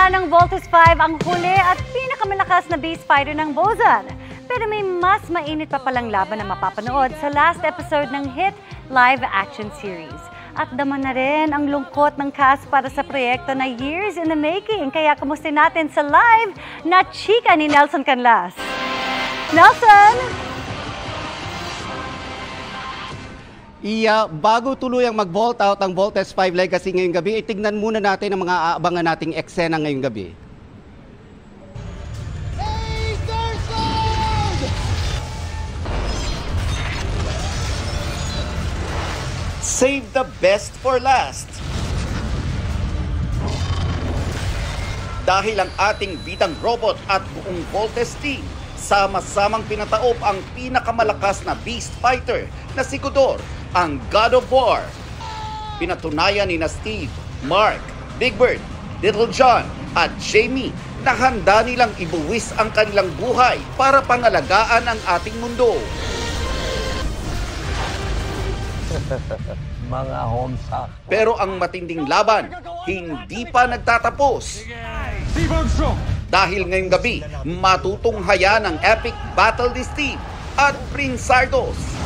nga ng Voltes 5 ang huli at pinakamalakas na beast fighter ng Bozan. Pero may mas mainit pa palang laban na mapapanood sa last episode ng hit live action series. At dama na rin ang lungkot ng cast para sa proyekto na years in the making. Kaya kamustin natin sa live na chika ni Nelson Canlas. Nelson! Iya, bago tuluyang mag-vault out ang Voltes 5 Legacy ngayong gabi, itignan muna natin ang mga aabangan nating eksena ngayong gabi. Save the best for last. Dahil ang ating bidang robot at buong Voltes team, sama-samang pinataob ang pinakamalakas na beast fighter na si Godor, ang God of War. Pinatunayan ni na Steve, Mark, Big Bird, Little John at Jamie na handa nilang ibuwis ang kanilang buhay para pangalagaan ang ating mundo. Mga homestuck. Pero ang matinding laban, hindi pa nagtatapos. Dahil ngayong gabi, matutunghayan ang epic battle ni Steve at Prince Zardos.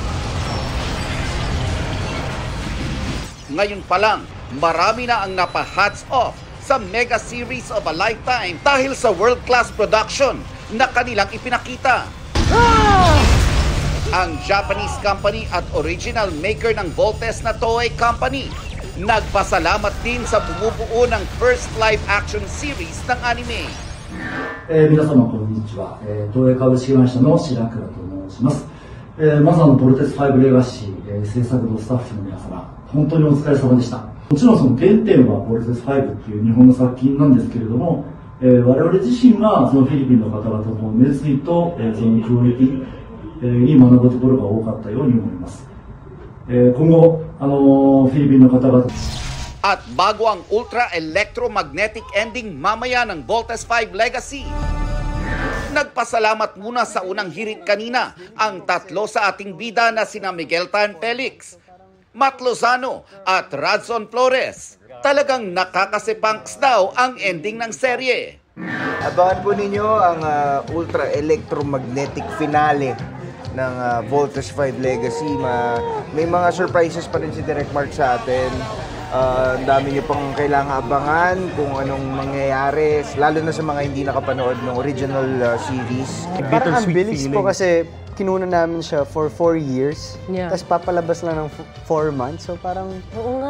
Ngayon pa lang, marami na ang napa-hats off sa mega series of a lifetime dahil sa world-class production na kanilang ipinakita. Ang Japanese company at original maker ng Voltes na Toei Company nagpasalamat din sa bumubuo ng first live-action series ng anime. 皆様こんにちは。東映株式会社の白倉と申します。まずボルテス5レガシー、制作部スタッフの皆様、本当にお疲れ様でした。もちろんその原点はボルテス5っていう日本の作品なんですけれども、我々自身がそのフィリピンの方々の熱意と、そのクオリティに学ぶところが多かったように思います。今後フィリピンの方々 At bago ang ultra-electromagnetic ending mamaya ng Voltes 5 Legacy, nagpasalamat muna sa unang hirit kanina ang tatlo sa ating bida na sina Miguel Tan Felix, Matt Lozano at Radson Flores. Talagang nakakasipangs daw ang ending ng serye. Abangan po ninyo ang ultra-electromagnetic finale ng Voltes 5 Legacy. May mga surprises pa rin si Direct Mark sa atin. Ang dami nyo pang kailangan abangan kung anong mangyayari, lalo na sa mga hindi nakapanood ng original series. Parang ang bilis po kasi kinuna namin siya for 4 years, tapos papalabas lang ng 4 months. So parang,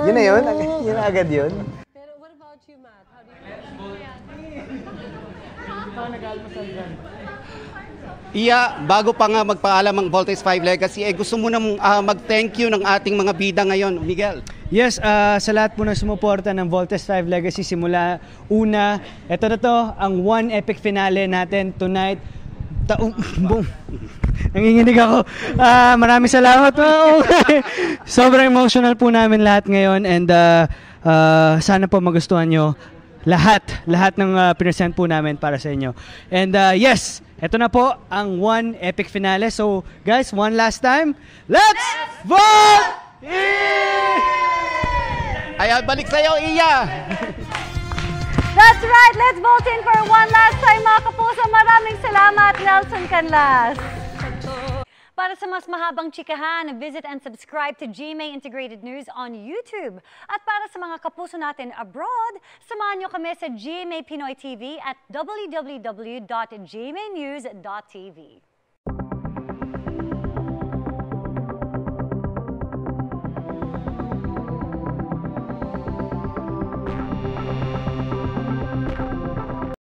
yun na yun, yun na agad yun. Pero what about you, Matt? How do you Iya, bago pa nga magpaalam ang Voltes 5 Legacy, gusto mo na mag-thank you ng ating mga bida ngayon, Miguel. Yes, sa lahat po na sumuporta ng Voltes 5 Legacy simula una. Ito na to, ang one epic finale natin tonight. Nanginginig ako. Maraming salamat. Sobrang emotional po namin lahat ngayon and sana po magustuhan nyo lahat ng present po namin para sa inyo. And yes, ito na po ang one epic finale. So guys, one last time, let's vote! Ayan, balik sa'yo, Iya! That's right! Let's vote in for one last time, mga kapuso. Maraming salamat, Nelson Canlas. Para sa mas mahabang chikahan, visit and subscribe to GMA Integrated News on YouTube. At para sa mga kapuso natin abroad, samahan nyo kami sa GMA Pinoy TV at www.gmanews.tv.